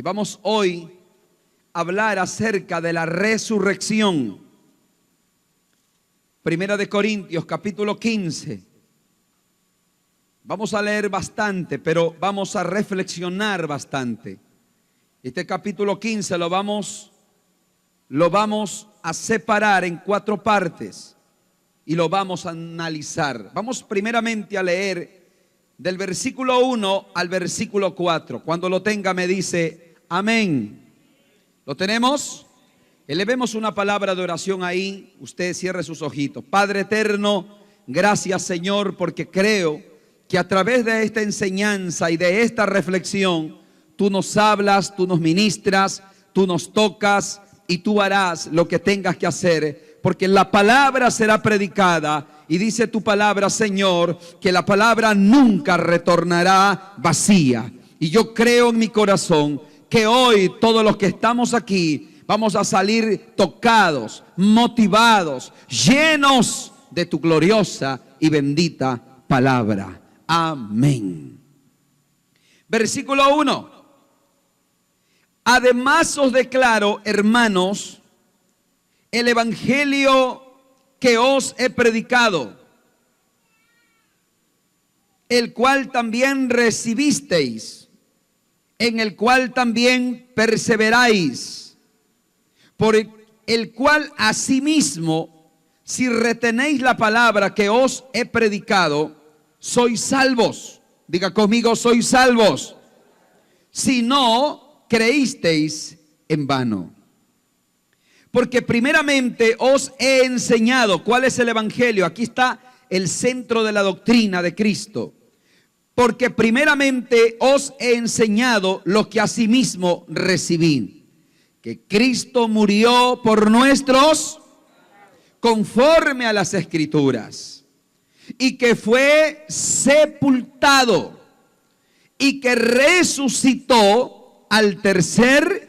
Y vamos hoy a hablar acerca de la resurrección. Primera de Corintios, capítulo 15. Vamos a leer bastante, pero vamos a reflexionar bastante. Este capítulo 15 lo vamos a separar en 4 partes y lo vamos a analizar. Vamos primeramente a leer del versículo 1 al versículo 4. Cuando lo tenga me dice amén. ¿Lo tenemos? Elevemos una palabra de oración ahí. Usted cierre sus ojitos. Padre eterno, gracias Señor, porque creo que a través de esta enseñanza y de esta reflexión, tú nos hablas, tú nos ministras, tú nos tocas y tú harás lo que tengas que hacer, porque la palabra será predicada. Y dice tu palabra, Señor, que la palabra nunca retornará vacía. Y yo creo en mi corazón que hoy todos los que estamos aquí vamos a salir tocados, motivados, llenos de tu gloriosa y bendita palabra. Amén. Versículo 1. Además os declaro, hermanos, el evangelio que os he predicado, el cual también recibisteis, en el cual también perseveráis, por el cual asimismo, si retenéis la palabra que os he predicado, sois salvos. Diga conmigo, sois salvos. Si no creísteis en vano. Porque primeramente os he enseñado. ¿Cuál es el evangelio? Aquí está el centro de la doctrina de Cristo. Porque primeramente os he enseñado lo que asimismo recibí. Que Cristo murió por nuestros conforme a las Escrituras. Y que fue sepultado. Y que resucitó al tercer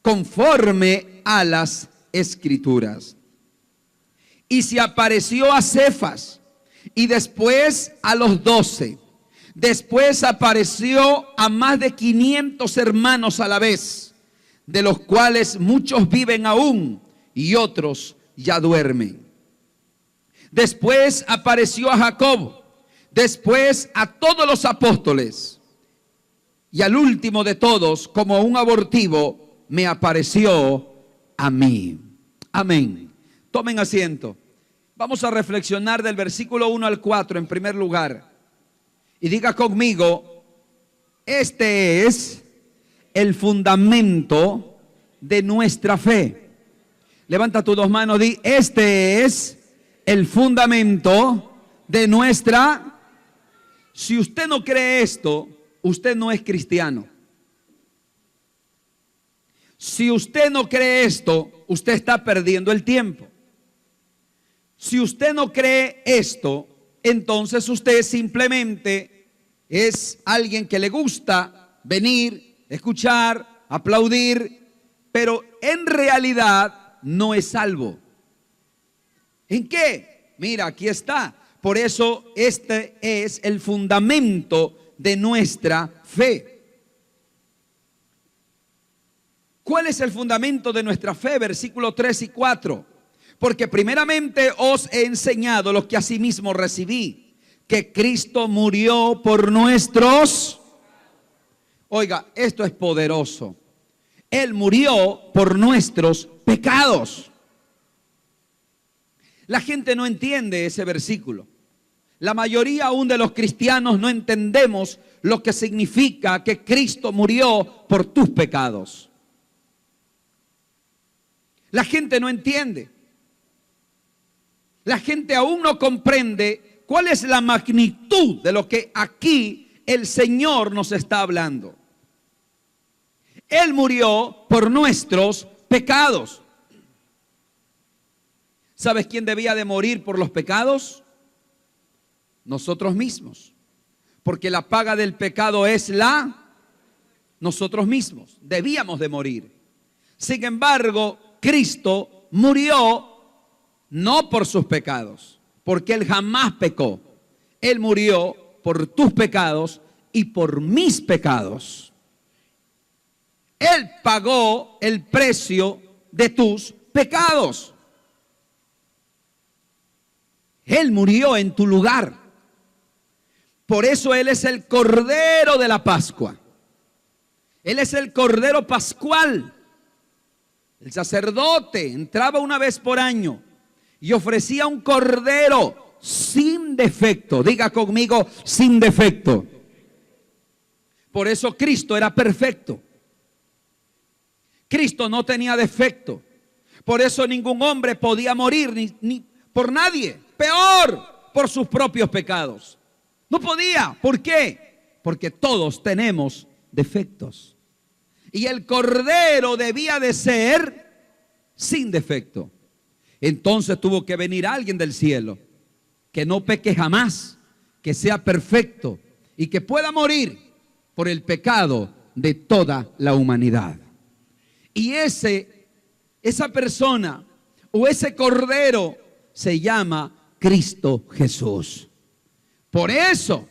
conforme a las Escrituras. Y se apareció a Cefas y después a los 12. Después apareció a más de 500 hermanos a la vez, de los cuales muchos viven aún y otros ya duermen. Después apareció a Jacob, después a todos los apóstoles, y al último de todos, como un abortivo, me apareció a mí. Amén. Tomen asiento. Vamos a reflexionar del versículo 1 al 4 en primer lugar. Y diga conmigo, este es el fundamento de nuestra fe. Levanta tus 2 manos, di, este es el fundamento de nuestra. Si usted no cree esto, usted no es cristiano. Si usted no cree esto, usted está perdiendo el tiempo. Si usted no cree esto, entonces usted simplemente es alguien que le gusta venir, escuchar, aplaudir, pero en realidad no es salvo. ¿En qué? Mira, aquí está. Por eso este es el fundamento de nuestra fe. ¿Cuál es el fundamento de nuestra fe? Versículos 3 y 4. Porque primeramente os he enseñado lo que asimismo recibí, que Cristo murió por nuestros. Oiga, esto es poderoso. Él murió por nuestros pecados. La gente no entiende ese versículo. La mayoría aún de los cristianos no entendemos lo que significa que Cristo murió por tus pecados. La gente no entiende. La gente aún no comprende cuál es la magnitud de lo que aquí el Señor nos está hablando. Él murió por nuestros pecados. ¿Sabes quién debía de morir por los pecados? Nosotros mismos. Porque la paga del pecado es nosotros mismos. Debíamos de morir. Sin embargo, Cristo murió no por sus pecados, porque Él jamás pecó. Él murió por tus pecados y por mis pecados. Él pagó el precio de tus pecados. Él murió en tu lugar. Por eso Él es el Cordero de la Pascua. Él es el Cordero Pascual. El sacerdote entraba una vez por año y ofrecía un cordero sin defecto. Diga conmigo, sin defecto. Por eso Cristo era perfecto. Cristo no tenía defecto. Por eso ningún hombre podía morir ni por nadie. Peor, por sus propios pecados. No podía. ¿Por qué? Porque todos tenemos defectos. Y el cordero debía de ser sin defecto. Entonces tuvo que venir alguien del cielo que no peque jamás, que sea perfecto y que pueda morir por el pecado de toda la humanidad. Y esa persona o ese cordero se llama Cristo Jesús. Por eso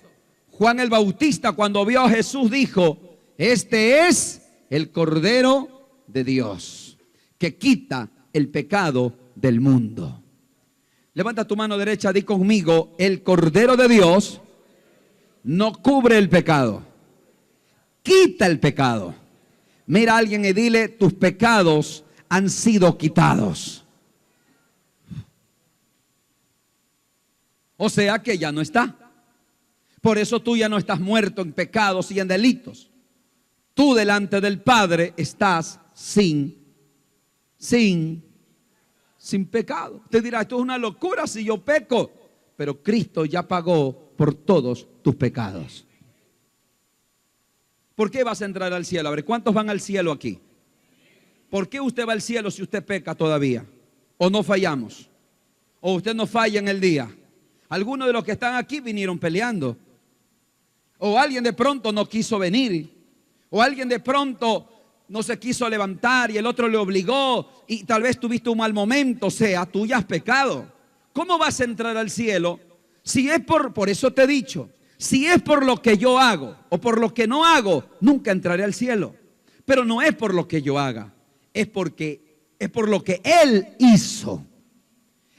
Juan el Bautista, cuando vio a Jesús, dijo: este es el Cordero de Dios que quita el pecado del mundo. Levanta tu mano derecha, di conmigo: el Cordero de Dios no cubre el pecado, quita el pecado. Mira a alguien y dile: tus pecados han sido quitados. O sea que ya no está. Por eso tú ya no estás muerto en pecados y en delitos. Tú delante del Padre estás sin pecado. Te dirá: esto es una locura si yo peco. Pero Cristo ya pagó por todos tus pecados. ¿Por qué vas a entrar al cielo? A ver, ¿cuántos van al cielo aquí? ¿Por qué usted va al cielo si usted peca todavía? ¿O no fallamos? ¿O usted no falla en el día? Algunos de los que están aquí vinieron peleando. O alguien de pronto no quiso venir. O alguien de pronto no se quiso levantar y el otro le obligó y tal vez tuviste un mal momento. O sea, tú ya has pecado. ¿Cómo vas a entrar al cielo? Si es por eso te he dicho, si es por lo que yo hago o por lo que no hago, nunca entraré al cielo. Pero no es por lo que yo haga, es por lo que Él hizo.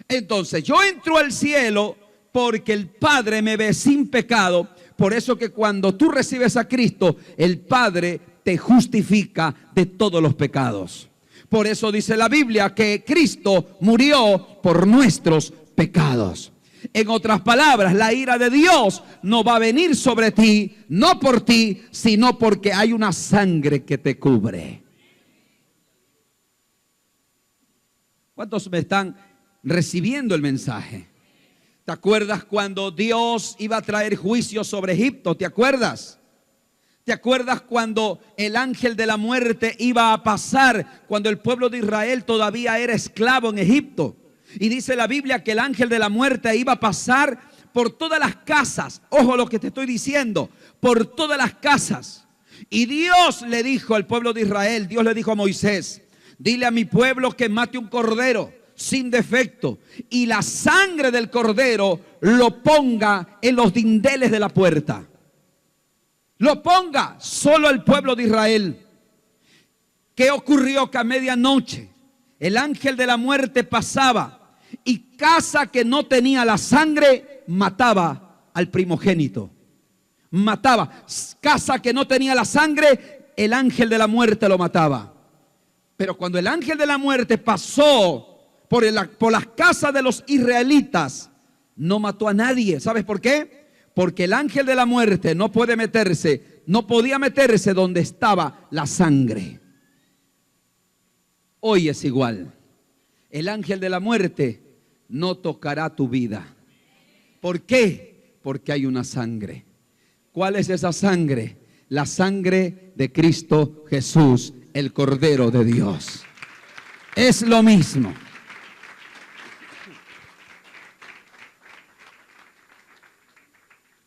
Entonces yo entro al cielo porque el Padre me ve sin pecado. Por eso que cuando tú recibes a Cristo, el Padre te justifica de todos los pecados. Por eso dice la Biblia que Cristo murió por nuestros pecados. En otras palabras, la ira de Dios no va a venir sobre ti, no por ti, sino porque hay una sangre que te cubre. ¿Cuántos me están recibiendo el mensaje? ¿Te acuerdas cuando Dios iba a traer juicio sobre Egipto? ¿Te acuerdas? ¿Te acuerdas cuando el ángel de la muerte iba a pasar cuando el pueblo de Israel todavía era esclavo en Egipto? Y dice la Biblia que el ángel de la muerte iba a pasar por todas las casas. Ojo lo que te estoy diciendo, por todas las casas. Y Dios le dijo al pueblo de Israel, Dios le dijo a Moisés: dile a mi pueblo que mate un cordero sin defecto y la sangre del cordero lo ponga en los dinteles de la puerta. Lo ponga solo el pueblo de Israel. ¿Qué ocurrió? Que a medianoche el ángel de la muerte pasaba y casa que no tenía la sangre mataba al primogénito. Mataba. Casa que no tenía la sangre, el ángel de la muerte lo mataba. Pero cuando el ángel de la muerte pasó por las casas de los israelitas, no mató a nadie. ¿Sabes por qué? Porque el ángel de la muerte no podía meterse donde estaba la sangre. Hoy es igual. El ángel de la muerte no tocará tu vida. ¿Por qué? Porque hay una sangre. ¿Cuál es esa sangre? La sangre de Cristo Jesús, el Cordero de Dios. Es lo mismo.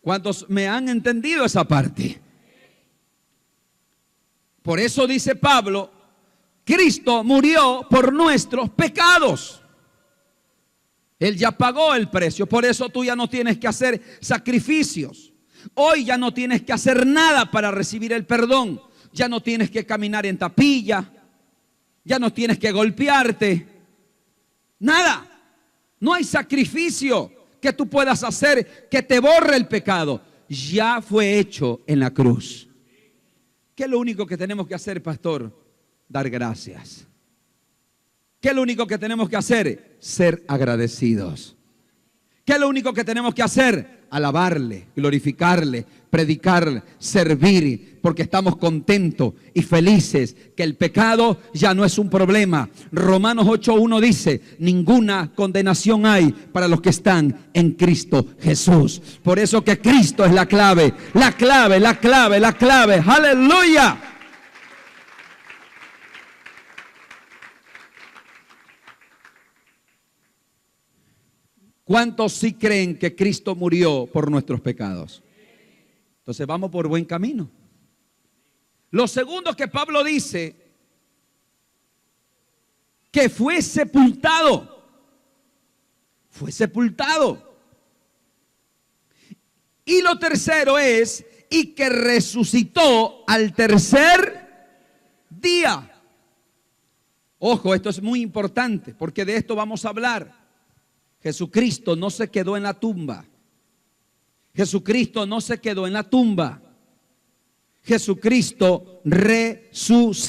¿Cuántos me han entendido esa parte? Por eso dice Pablo: Cristo murió por nuestros pecados. Él ya pagó el precio. Por eso tú ya no tienes que hacer sacrificios. Hoy ya no tienes que hacer nada para recibir el perdón. ya no tienes que caminar en tapilla, ya no tienes que golpearte. Nada. No hay sacrificio que tú puedas hacer que te borre el pecado. Ya fue hecho en la cruz. ¿Qué es lo único que tenemos que hacer, pastor? Dar gracias. ¿Qué es lo único que tenemos que hacer? Ser agradecidos. ¿Qué es lo único que tenemos que hacer? Alabarle, glorificarle, predicarle, servir, porque estamos contentos y felices que el pecado ya no es un problema. Romanos 8:1 dice: ninguna condenación hay para los que están en Cristo Jesús. Por eso que Cristo es la clave, la clave, la clave, la clave. ¡Aleluya! ¿Cuántos sí creen que Cristo murió por nuestros pecados? Entonces vamos por buen camino. Lo segundo que Pablo dice, que fue sepultado. Fue sepultado. Y lo tercero es, y que resucitó al tercer día. Ojo, esto es muy importante, porque de esto vamos a hablar. Jesucristo no se quedó en la tumba. Jesucristo no se quedó en la tumba. Jesucristo resucitó.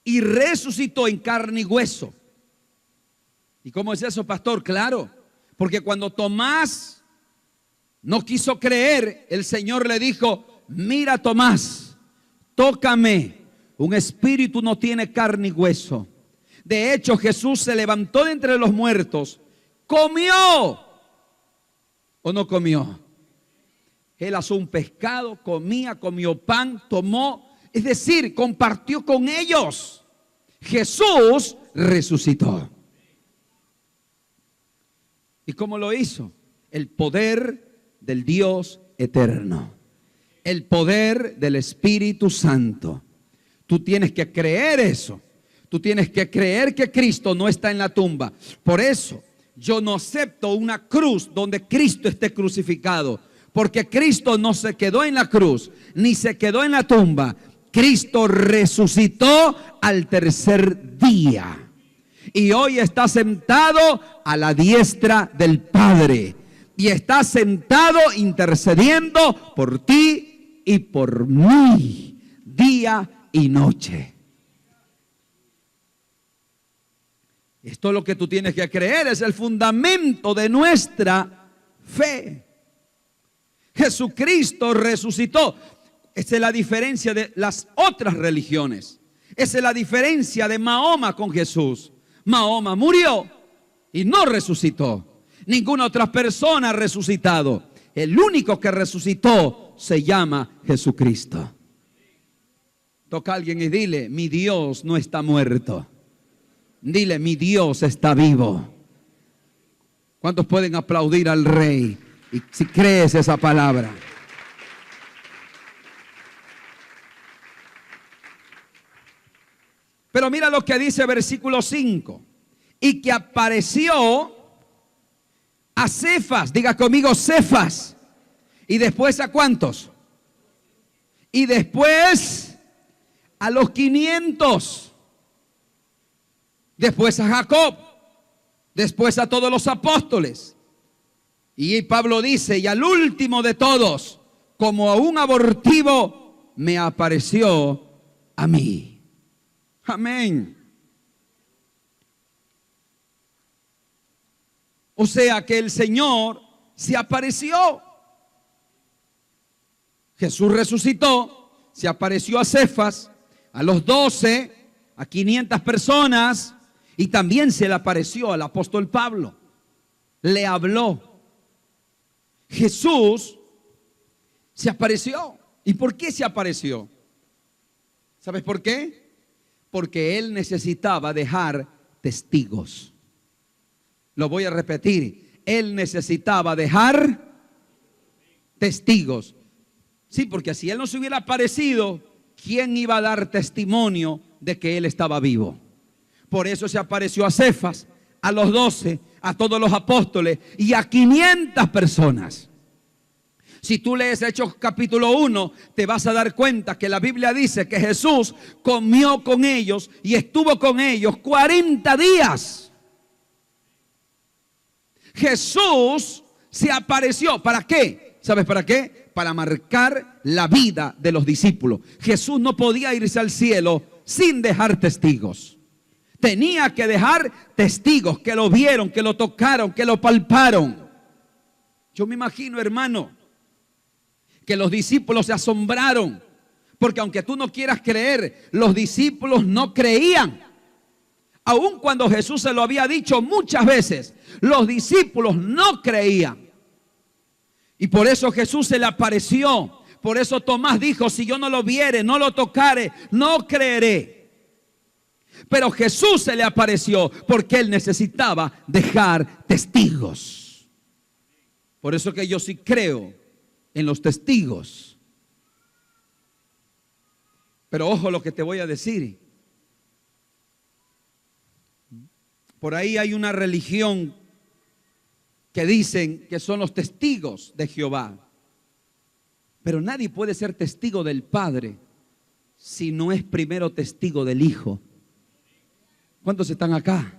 Y resucitó en carne y hueso. ¿Y cómo es eso, pastor? Claro, porque cuando Tomás no quiso creer, el Señor le dijo: mira, Tomás, tócame. Un espíritu no tiene carne y hueso. De hecho, Jesús se levantó de entre los muertos, comió o no comió. Él asó un pescado, comió pan, tomó, es decir, compartió con ellos. Jesús resucitó. ¿Y cómo lo hizo? El poder del Dios eterno, el poder del Espíritu Santo. Tú tienes que creer eso. Tú tienes que creer que Cristo no está en la tumba. Por eso yo no acepto una cruz donde Cristo esté crucificado, porque Cristo no se quedó en la cruz, ni se quedó en la tumba. Cristo resucitó al tercer día y hoy está sentado a la diestra del Padre y está sentado intercediendo por ti y por mí día y noche. Esto es lo que tú tienes que creer, es el fundamento de nuestra fe. Jesucristo resucitó. Esa es la diferencia de las otras religiones. Esa es la diferencia de Mahoma con Jesús. Mahoma murió y no resucitó. Ninguna otra persona ha resucitado. El único que resucitó se llama Jesucristo. Toca a alguien y dile: mi Dios no está muerto. Dile: mi Dios está vivo. ¿Cuántos pueden aplaudir al Rey? Y si crees esa palabra. Pero mira lo que dice versículo 5. Y que apareció a Cefas. Diga conmigo: Cefas. Y después ¿a cuántos? Y después a los 500. Después a Jacob, después a todos los apóstoles. Y Pablo dice: y al último de todos, como a un abortivo, me apareció a mí. Amén. O sea que el Señor se apareció. Jesús resucitó, se apareció a Cefas, a los 12, a 500 personas. Y también se le apareció al apóstol Pablo. Le habló. Jesús se apareció. ¿Y por qué se apareció? ¿Sabes por qué? Porque Él necesitaba dejar testigos. Lo voy a repetir. Él necesitaba dejar testigos. Sí, porque si Él no se hubiera aparecido, ¿quién iba a dar testimonio de que Él estaba vivo? Por eso se apareció a Cefas, a los 12, a todos los apóstoles y a 500 personas. Si tú lees Hechos capítulo 1, te vas a dar cuenta que la Biblia dice que Jesús comió con ellos y estuvo con ellos 40 días. Jesús se apareció. ¿Para qué? ¿Sabes para qué? Para marcar la vida de los discípulos. Jesús no podía irse al cielo sin dejar testigos. Tenía que dejar testigos que lo vieron, que lo tocaron, que lo palparon. Yo me imagino, hermano, que los discípulos se asombraron, porque aunque tú no quieras creer, los discípulos no creían. Aun cuando Jesús se lo había dicho muchas veces, los discípulos no creían. Y por eso Jesús se le apareció. Por eso Tomás dijo, si yo no lo viere, no lo tocare, no creeré. Pero Jesús se le apareció porque él necesitaba dejar testigos. Por eso que yo sí creo en los testigos. Pero ojo lo que te voy a decir. Por ahí hay una religión que dicen que son los testigos de Jehová. Pero nadie puede ser testigo del Padre si no es primero testigo del Hijo. ¿Cuántos están acá?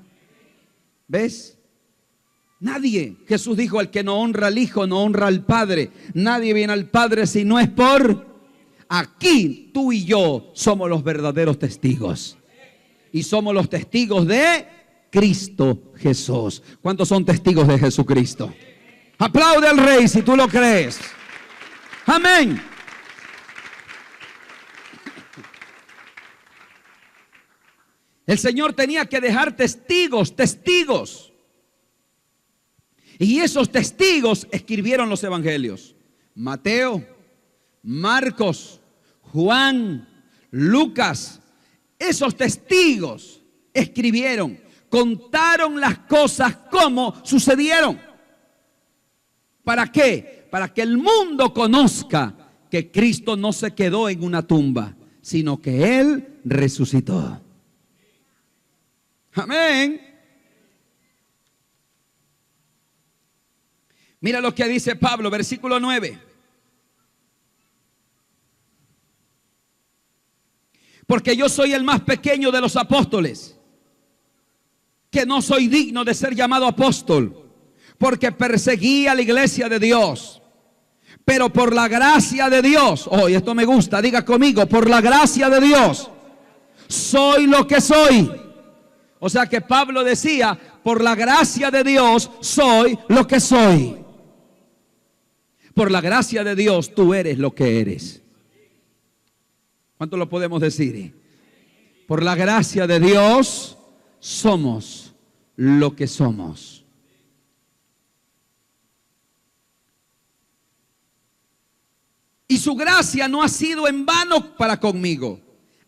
¿Ves? Nadie. Jesús dijo, el que no honra al Hijo no honra al Padre. Nadie viene al Padre si no es por... Aquí tú y yo somos los verdaderos testigos. Y somos los testigos de Cristo Jesús. ¿Cuántos son testigos de Jesucristo? Aplaude al Rey si tú lo crees. Amén. El Señor tenía que dejar testigos. Y esos testigos escribieron los evangelios. Mateo, Marcos, Juan, Lucas. Esos testigos escribieron, contaron las cosas como sucedieron. ¿Para qué? Para que el mundo conozca que Cristo no se quedó en una tumba, sino que Él resucitó. Amén. Mira lo que dice Pablo, versículo 9. Porque yo soy el más pequeño de los apóstoles, que no soy digno de ser llamado apóstol, porque perseguí a la iglesia de Dios. Pero por la gracia de Dios, y esto me gusta, diga conmigo, por la gracia de Dios, soy lo que soy. O sea que Pablo decía, por la gracia de Dios, soy lo que soy. Por la gracia de Dios, tú eres lo que eres. ¿Cuánto lo podemos decir? Por la gracia de Dios, somos lo que somos. Y su gracia no ha sido en vano para conmigo.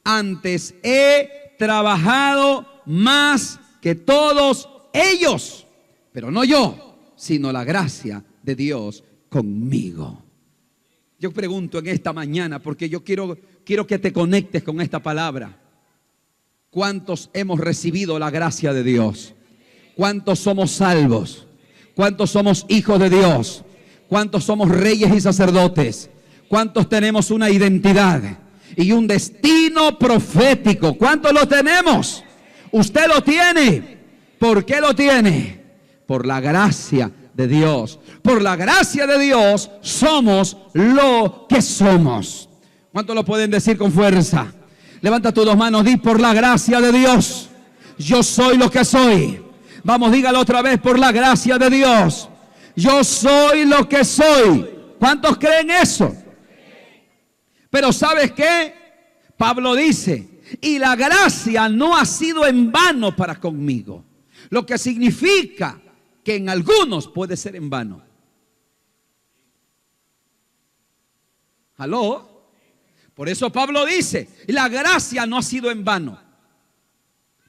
Antes he trabajado más que todos ellos. Pero no yo, sino la gracia de Dios conmigo. Yo pregunto en esta mañana, porque yo quiero que te conectes con esta palabra. ¿Cuántos hemos recibido la gracia de Dios? ¿Cuántos somos salvos? ¿Cuántos somos hijos de Dios? ¿Cuántos somos reyes y sacerdotes? ¿Cuántos tenemos una identidad y un destino profético? ¿Cuántos lo tenemos? Usted lo tiene. ¿Por qué lo tiene? Por la gracia de Dios. Por la gracia de Dios somos lo que somos. ¿Cuántos lo pueden decir con fuerza? Levanta tus dos manos, di por la gracia de Dios, yo soy lo que soy. Vamos, dígalo otra vez, por la gracia de Dios, yo soy lo que soy. ¿Cuántos creen eso? Pero ¿sabes qué? Pablo dice, y la gracia no ha sido en vano para conmigo. Lo que significa que en algunos puede ser en vano. ¿Aló? Por eso Pablo dice, la gracia no ha sido en vano.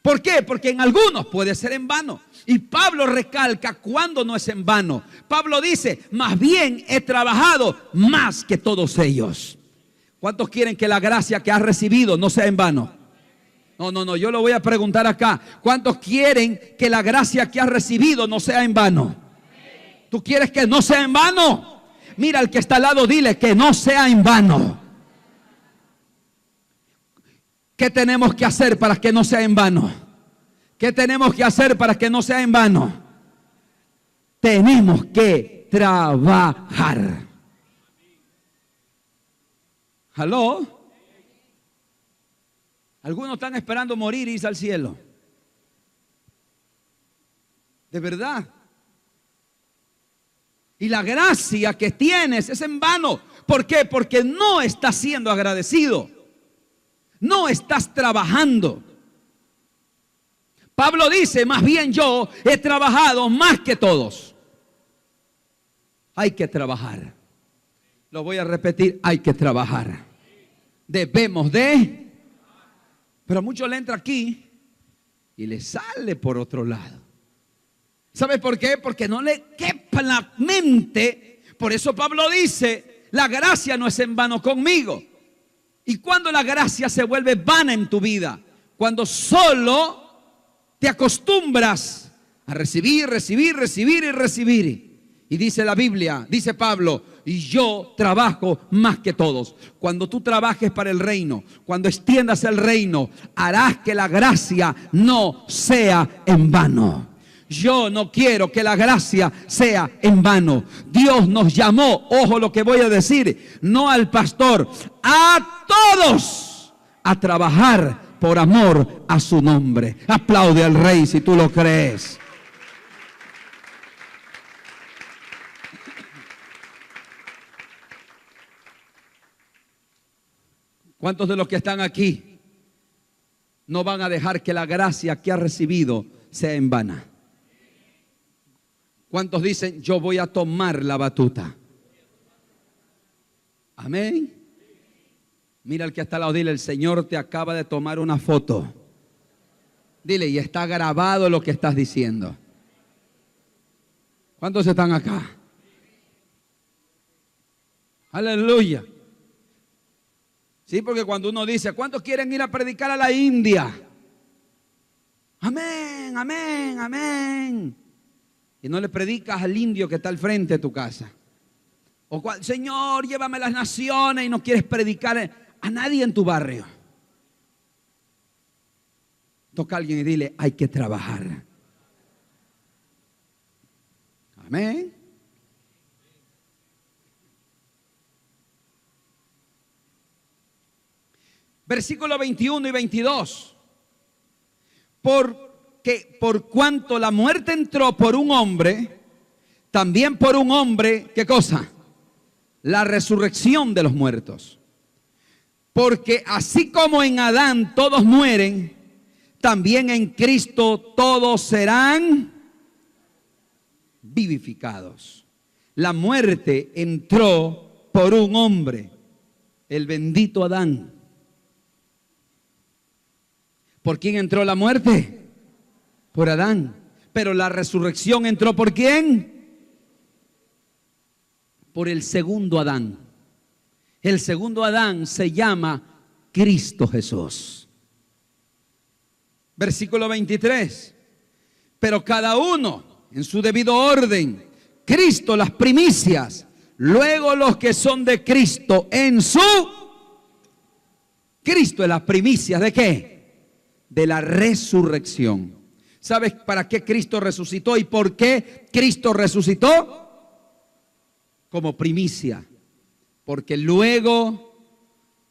¿Por qué? Porque en algunos puede ser en vano. Y Pablo recalca cuando no es en vano. Pablo dice, más bien he trabajado más que todos ellos. ¿Cuántos quieren que la gracia que has recibido no sea en vano? No, yo lo voy a preguntar acá. ¿Cuántos quieren que la gracia que has recibido no sea en vano? ¿Tú quieres que no sea en vano? Mira al que está al lado, dile que no sea en vano. ¿Qué tenemos que hacer para que no sea en vano? ¿Qué tenemos que hacer para que no sea en vano? Tenemos que trabajar. ¿Aló? Algunos están esperando morir y irse al cielo. De verdad. Y la gracia que tienes es en vano. ¿Por qué? Porque no estás siendo agradecido. No estás trabajando. Pablo dice, más bien yo he trabajado más que todos. Hay que trabajar. Lo voy a repetir, hay que trabajar. Debemos de... Pero a muchos le entra aquí y le sale por otro lado. ¿Sabe por qué? Porque no le quepa la mente. Por eso Pablo dice, la gracia no es en vano conmigo. ¿Y cuando la gracia se vuelve vana en tu vida? Cuando solo te acostumbras a recibir, recibir, recibir y recibir. Y dice la Biblia, dice Pablo, y yo trabajo más que todos. Cuando tú trabajes para el reino, cuando extiendas el reino, harás que la gracia no sea en vano. Yo no quiero que la gracia sea en vano. Dios nos llamó, ojo lo que voy a decir, no al pastor, a todos a trabajar por amor a su nombre. Aplaude al Rey si tú lo crees. ¿Cuántos de los que están aquí no van a dejar que la gracia que ha recibido sea en vana? ¿Cuántos dicen, yo voy a tomar la batuta? Amén. Mira al que está al lado, dile, el Señor te acaba de tomar una foto. Dile, y está grabado lo que estás diciendo. ¿Cuántos están acá? Aleluya. Sí, porque cuando uno dice, ¿cuántos quieren ir a predicar a la India? Amén, amén, amén. Y no le predicas al indio que está al frente de tu casa. O Señor, llévame a las naciones, y no quieres predicar a nadie en tu barrio. Toca a alguien y dile, hay que trabajar. Amén. Versículo 21 y 22. Porque por cuanto la muerte entró por un hombre, también por un hombre, ¿qué cosa? La resurrección de los muertos. Porque así como en Adán todos mueren, también en Cristo todos serán vivificados. La muerte entró por un hombre, el bendito Adán. ¿Por quién entró la muerte? Por Adán. Pero la resurrección entró ¿por quién? Por el segundo Adán. El segundo Adán se llama Cristo Jesús. Versículo 23. Pero cada uno en su debido orden. Cristo las primicias. Luego los que son de Cristo en su... Cristo es las primicias ¿de qué? De la resurrección. ¿Sabes para qué Cristo resucitó y por qué Cristo resucitó? Como primicia. Porque luego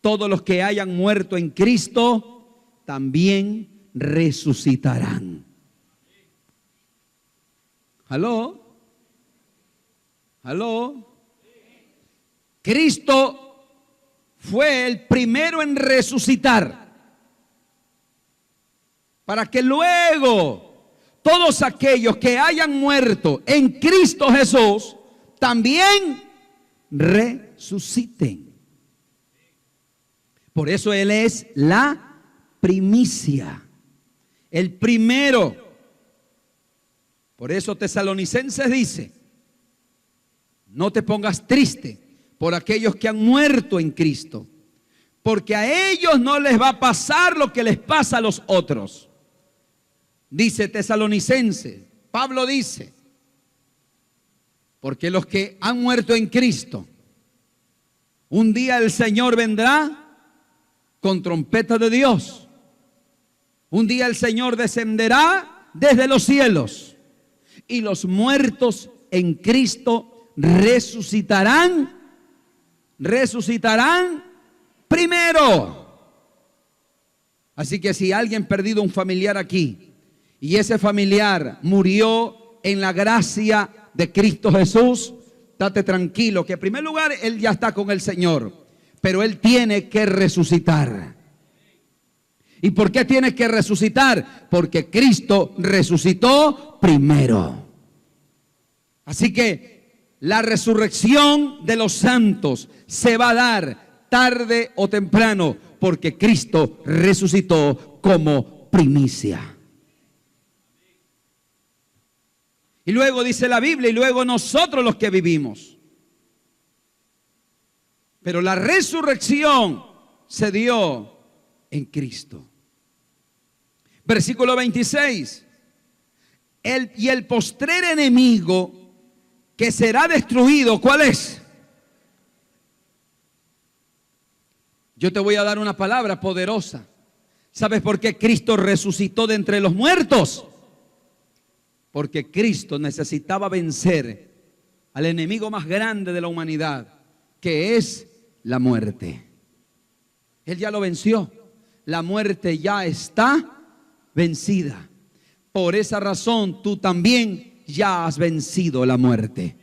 todos los que hayan muerto en Cristo también resucitarán. ¿Aló? ¿Aló? Cristo fue el primero en resucitar. Para que luego todos aquellos que hayan muerto en Cristo Jesús también resuciten. Por eso Él es la primicia, el primero. Por eso Tesalonicenses dice, no te pongas triste por aquellos que han muerto en Cristo, porque a ellos no les va a pasar lo que les pasa a los otros. Dice Tesalonicenses, Pablo dice, Porque los que han muerto en Cristo, un día el Señor vendrá con trompeta de Dios. Un día el Señor descenderá desde los cielos y los muertos en Cristo resucitarán primero. Así que si alguien ha perdido un familiar aquí y ese familiar murió en la gracia de Cristo Jesús, date tranquilo que en primer lugar él ya está con el Señor, pero él tiene que resucitar. ¿Y por qué tiene que resucitar? Porque Cristo resucitó primero. Así que la resurrección de los santos se va a dar tarde o temprano, porque Cristo resucitó como primicia. Y luego dice la Biblia, y luego nosotros los que vivimos. Pero la resurrección se dio en Cristo. Versículo 26. Y el postrer enemigo que será destruido, ¿cuál es? Yo te voy a dar una palabra poderosa. ¿Sabes por qué Cristo resucitó de entre los muertos? Porque Cristo necesitaba vencer al enemigo más grande de la humanidad, que es la muerte. Él ya lo venció. La muerte ya está vencida. Por esa razón tú también ya has vencido la muerte.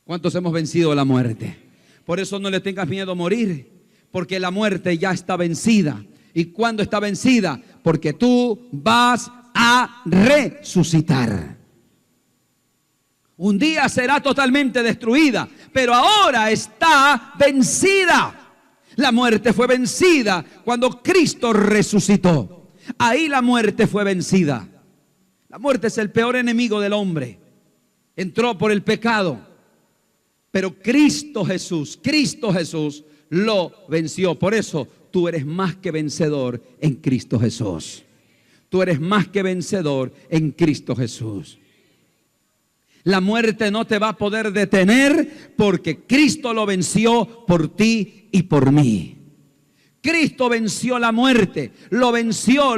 ¿Cuántos hemos vencido la muerte? Por eso no le tengas miedo a morir, porque la muerte ya está vencida. ¿Y cuándo está vencida? Porque tú vas a resucitar. Un día será totalmente destruida, pero ahora está vencida. La muerte fue vencida cuando Cristo resucitó. Ahí la muerte fue vencida. La muerte es el peor enemigo del hombre. Entró por el pecado, pero Cristo Jesús lo venció. Por eso tú eres más que vencedor en Cristo Jesús. Tú eres más que vencedor en Cristo Jesús. La muerte no te va a poder detener, porque Cristo lo venció por ti y por mí. Cristo venció la muerte, lo venció,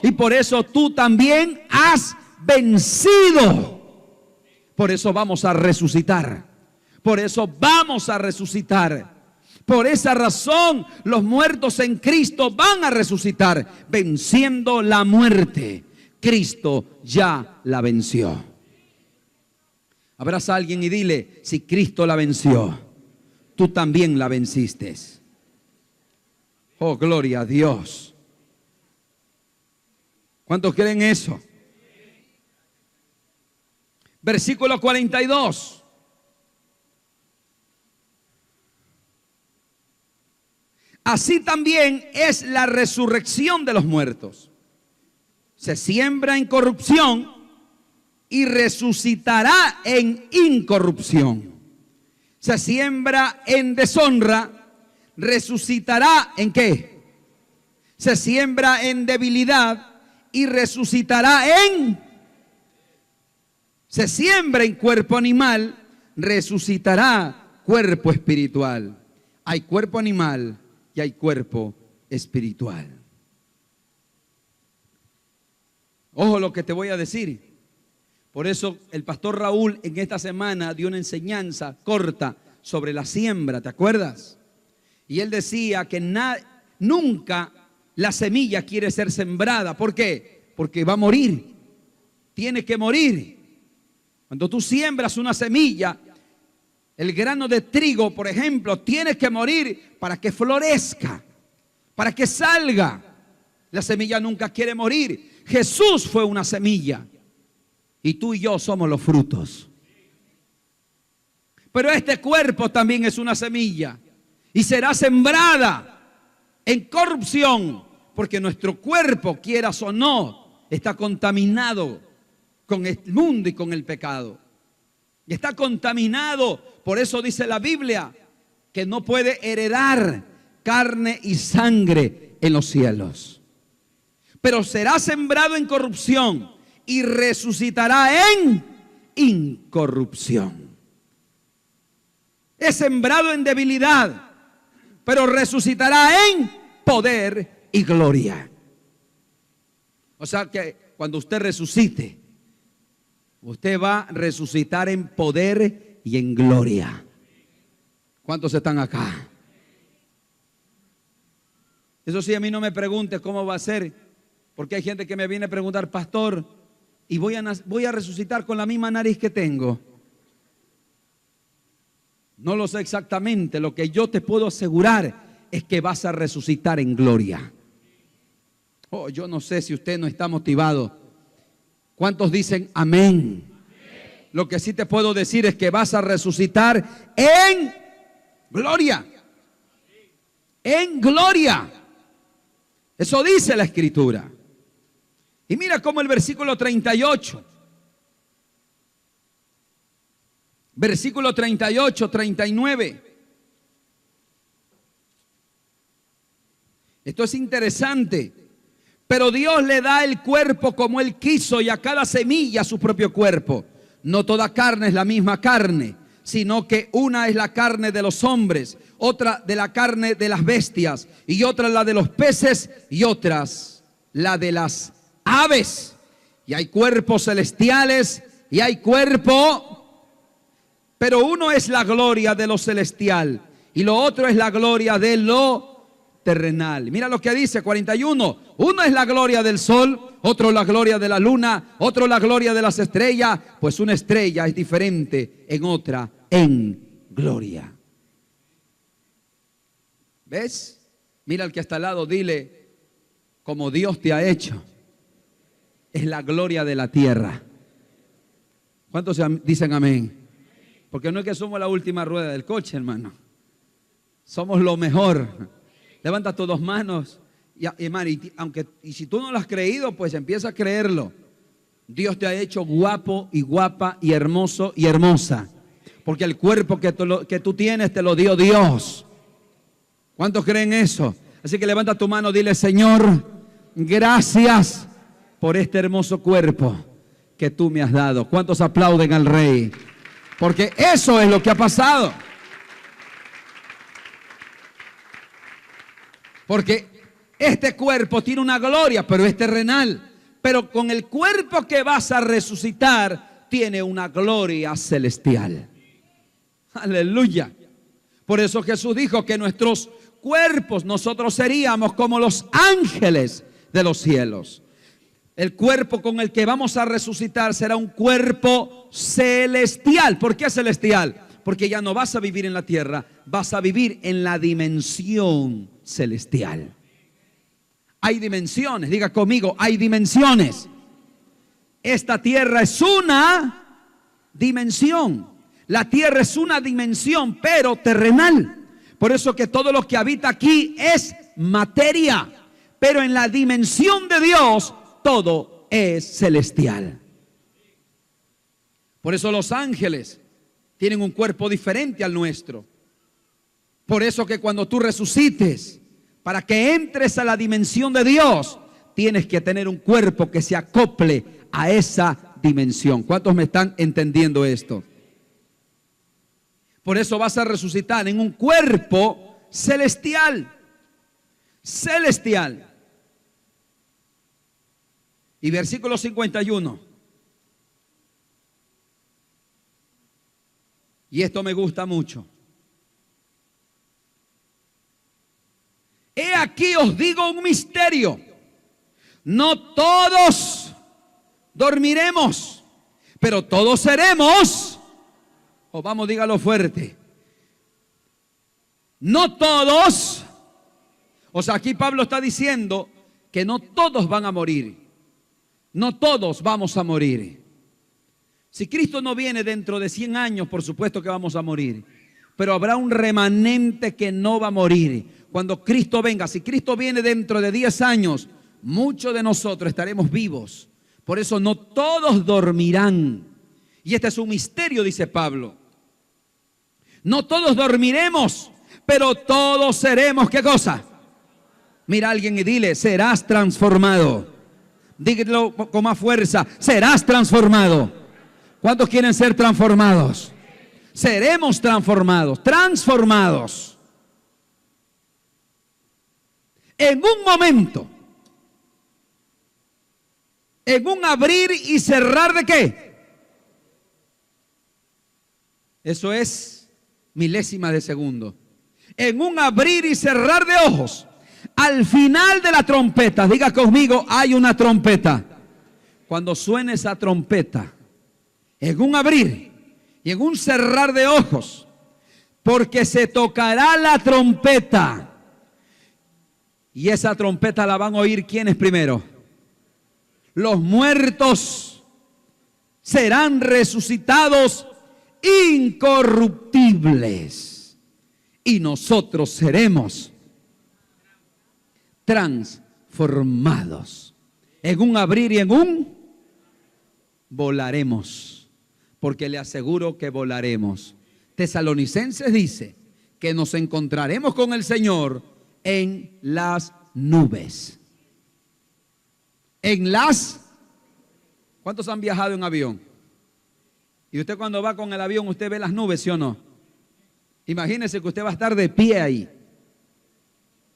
y por eso tú también has vencido. Por eso vamos a resucitar. Por eso vamos a resucitar. Por esa razón los muertos en Cristo van a resucitar, venciendo la muerte. Cristo ya la venció. Abraza a alguien y dile: si Cristo la venció, tú también la venciste. Oh, gloria a Dios. ¿Cuántos creen eso? Versículo 42. Así también es la resurrección de los muertos. Se siembra en corrupción y resucitará en incorrupción. Se siembra en deshonra, resucitará ¿en qué? Se siembra en debilidad y resucitará en... Se siembra en cuerpo animal, resucitará cuerpo espiritual. Hay cuerpo animal y hay cuerpo espiritual. Ojo lo que te voy a decir. Por eso el pastor Raúl en esta semana dio una enseñanza corta sobre la siembra, ¿te acuerdas? Y él decía que nunca la semilla quiere ser sembrada. ¿Por qué? Porque va a morir. Tiene que morir. Cuando tú siembras una semilla, el grano de trigo, por ejemplo, tiene que morir para que florezca, para que salga. La semilla nunca quiere morir. Jesús fue una semilla y tú y yo somos los frutos. Pero este cuerpo también es una semilla y será sembrada en corrupción, porque nuestro cuerpo, quieras o no, está contaminado con el mundo y con el pecado. Y está contaminado. Por eso dice la Biblia que no puede heredar carne y sangre en los cielos. Pero será sembrado en corrupción y resucitará en incorrupción. Es sembrado en debilidad, pero resucitará en poder y gloria. O sea que cuando usted resucite, usted va a resucitar en poder y en gloria. ¿Cuántos están acá? Eso sí, a mí no me pregunte cómo va a ser, porque hay gente que me viene a preguntar, pastor, ¿y voy a resucitar con la misma nariz que tengo? No lo sé exactamente. Lo que yo te puedo asegurar es que vas a resucitar en gloria. Oh, yo no sé si usted no está motivado. ¿Cuántos dicen amén? Lo que sí te puedo decir es que vas a resucitar en gloria. En gloria. Eso dice la Escritura. Y mira cómo el versículo 38. Versículo 38, 39. Esto es interesante. Pero Dios le da el cuerpo como Él quiso y a cada semilla su propio cuerpo. No toda carne es la misma carne, sino que una es la carne de los hombres, otra de la carne de las bestias, y otra la de los peces, y otras la de las aves. Y hay cuerpos celestiales y hay cuerpo, pero uno es la gloria de lo celestial y lo otro es la gloria de lo terrenal. Mira lo que dice 41. Uno es la gloria del sol, otro la gloria de la luna, otro la gloria de las estrellas, pues una estrella es diferente en otra en gloria. ¿Ves? Mira al que está al lado, dile, como Dios te ha hecho, es la gloria de la tierra. ¿Cuántos dicen amén? Porque no es que somos la última rueda del coche, hermano. Somos lo mejor. Levanta tus dos manos. Hermano, y si tú no lo has creído, pues empieza a creerlo. Dios te ha hecho guapo y guapa y hermoso y hermosa. Porque el cuerpo que tú tienes te lo dio Dios. ¿Cuántos creen eso? Así que levanta tu mano, dile, Señor, gracias por este hermoso cuerpo que tú me has dado. ¿Cuántos aplauden al Rey? Porque eso es lo que ha pasado. Porque este cuerpo tiene una gloria, pero es terrenal. Pero con el cuerpo que vas a resucitar, tiene una gloria celestial. Aleluya. Por eso Jesús dijo que nuestros cuerpos, nosotros seríamos como los ángeles de los cielos. El cuerpo con el que vamos a resucitar será un cuerpo celestial. ¿Por qué celestial? Porque ya no vas a vivir en la tierra, vas a vivir en la dimensión celestial. Hay dimensiones, diga conmigo, hay dimensiones. Esta tierra es una dimensión. La tierra es una dimensión, pero terrenal. Por eso que todo lo que habita aquí es materia. Pero en la dimensión de Dios, todo es celestial. Por eso los ángeles tienen un cuerpo diferente al nuestro. Por eso que cuando tú resucites, para que entres a la dimensión de Dios, tienes que tener un cuerpo que se acople a esa dimensión. ¿Cuántos me están entendiendo esto? Por eso vas a resucitar en un cuerpo celestial. Celestial. Y versículo 51. Y esto me gusta mucho. He aquí os digo un misterio. No todos dormiremos, pero todos seremos. O vamos, dígalo fuerte. No todos. O sea, aquí Pablo está diciendo que no todos van a morir. No todos vamos a morir. Si Cristo no viene dentro de 100 años, por supuesto que vamos a morir. Pero habrá un remanente que no va a morir. Cuando Cristo venga, si Cristo viene dentro de 10 años, muchos de nosotros estaremos vivos. Por eso no todos dormirán. Y este es un misterio, dice Pablo. No todos dormiremos, pero todos seremos, ¿qué cosa? Mira a alguien y dile, serás transformado. Dígalo con más fuerza, serás transformado. ¿Cuántos quieren ser transformados? Seremos transformados, transformados. En un momento, en un abrir y cerrar ¿de qué? Eso es milésima de segundo. En un abrir y cerrar de ojos, al final de la trompeta, diga conmigo, hay una trompeta. Cuando suene esa trompeta, en un abrir y en un cerrar de ojos, porque se tocará la trompeta. Y esa trompeta la van a oír ¿quiénes primero? Los muertos serán resucitados incorruptibles y nosotros seremos transformados. En un abrir y en un volaremos, porque le aseguro que volaremos. Tesalonicenses dice que nos encontraremos con el Señor en las nubes. ¿Cuántos han viajado en avión? Y usted cuando va con el avión, usted ve las nubes, ¿sí o no? Imagínese que usted va a estar de pie ahí.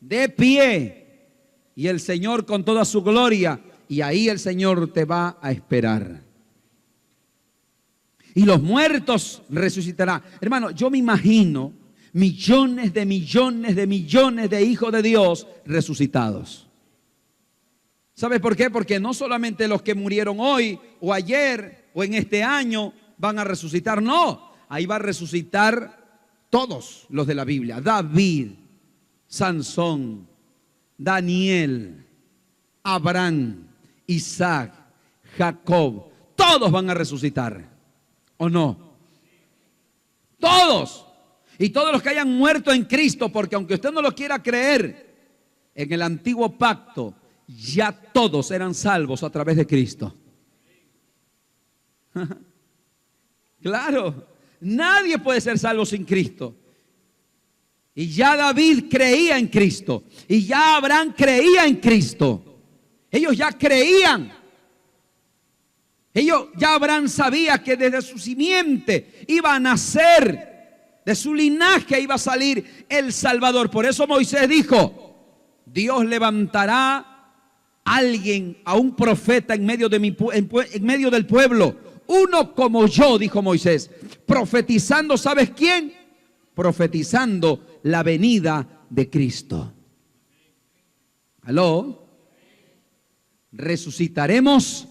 De pie. Y el Señor con toda su gloria. Y ahí el Señor te va a esperar. Y los muertos resucitarán. Hermano, yo me imagino millones de hijos de Dios resucitados. ¿Sabe por qué? Porque no solamente los que murieron hoy o ayer o en este año van a resucitar, no. Ahí va a resucitar todos los de la Biblia. David, Sansón, Daniel, Abraham, Isaac, Jacob. Todos van a resucitar. ¿O no? Todos. Y todos los que hayan muerto en Cristo, porque aunque usted no lo quiera creer, en el antiguo pacto ya todos eran salvos a través de Cristo. Claro, nadie puede ser salvo sin Cristo. Y ya David creía en Cristo. Y ya Abraham creía en Cristo. Ellos ya creían. Ya Abraham sabía que desde su simiente iba a nacer, de su linaje iba a salir el Salvador. Por eso Moisés dijo: Dios levantará a alguien, a un profeta en medio del pueblo, uno como yo, dijo Moisés, profetizando, ¿sabes quién? Profetizando la venida de Cristo. ¿Aló? Resucitaremos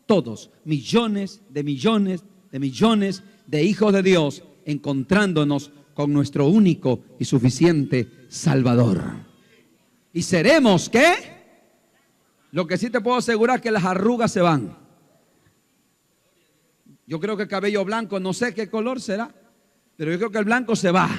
todos, millones de hijos de Dios, encontrándonos con nuestro único y suficiente Salvador. ¿Y seremos qué? Lo que sí te puedo asegurar es que las arrugas se van. Yo creo que el cabello blanco, no sé qué color será, pero yo creo que el blanco se va.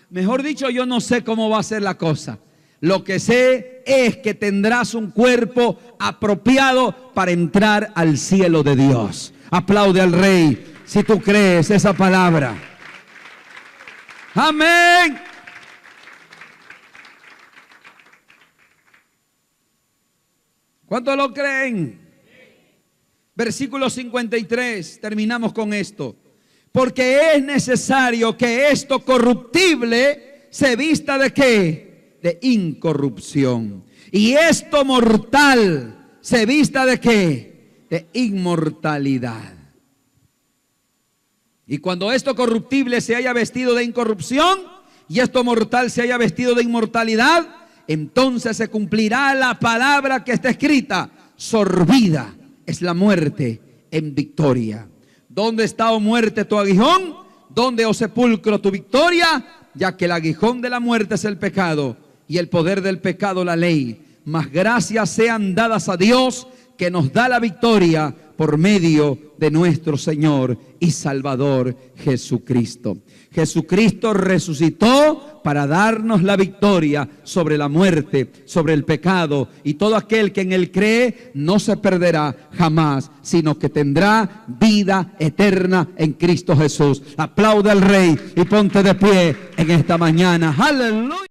Mejor dicho, yo no sé cómo va a ser la cosa. Lo que sé es que tendrás un cuerpo apropiado para entrar al cielo de Dios. Aplaude al Rey si tú crees esa palabra. Amén. ¿Cuántos lo creen? Versículo 53, terminamos con esto. Porque es necesario que esto corruptible se vista ¿de qué? De incorrupción. Y esto mortal se vista ¿de qué? De inmortalidad. Y cuando esto corruptible se haya vestido de incorrupción y esto mortal se haya vestido de inmortalidad, entonces se cumplirá la palabra que está escrita: sorbida es la muerte en victoria. ¿Dónde está, oh muerte, tu aguijón? ¿Dónde, oh sepulcro, tu victoria? Ya que el aguijón de la muerte es el pecado y el poder del pecado la ley. Mas gracias sean dadas a Dios, que nos da la victoria por medio de nuestro Señor y Salvador Jesucristo. Jesucristo resucitó para darnos la victoria sobre la muerte, sobre el pecado, y todo aquel que en Él cree no se perderá jamás, sino que tendrá vida eterna en Cristo Jesús. Aplauda al Rey y ponte de pie en esta mañana. Aleluya.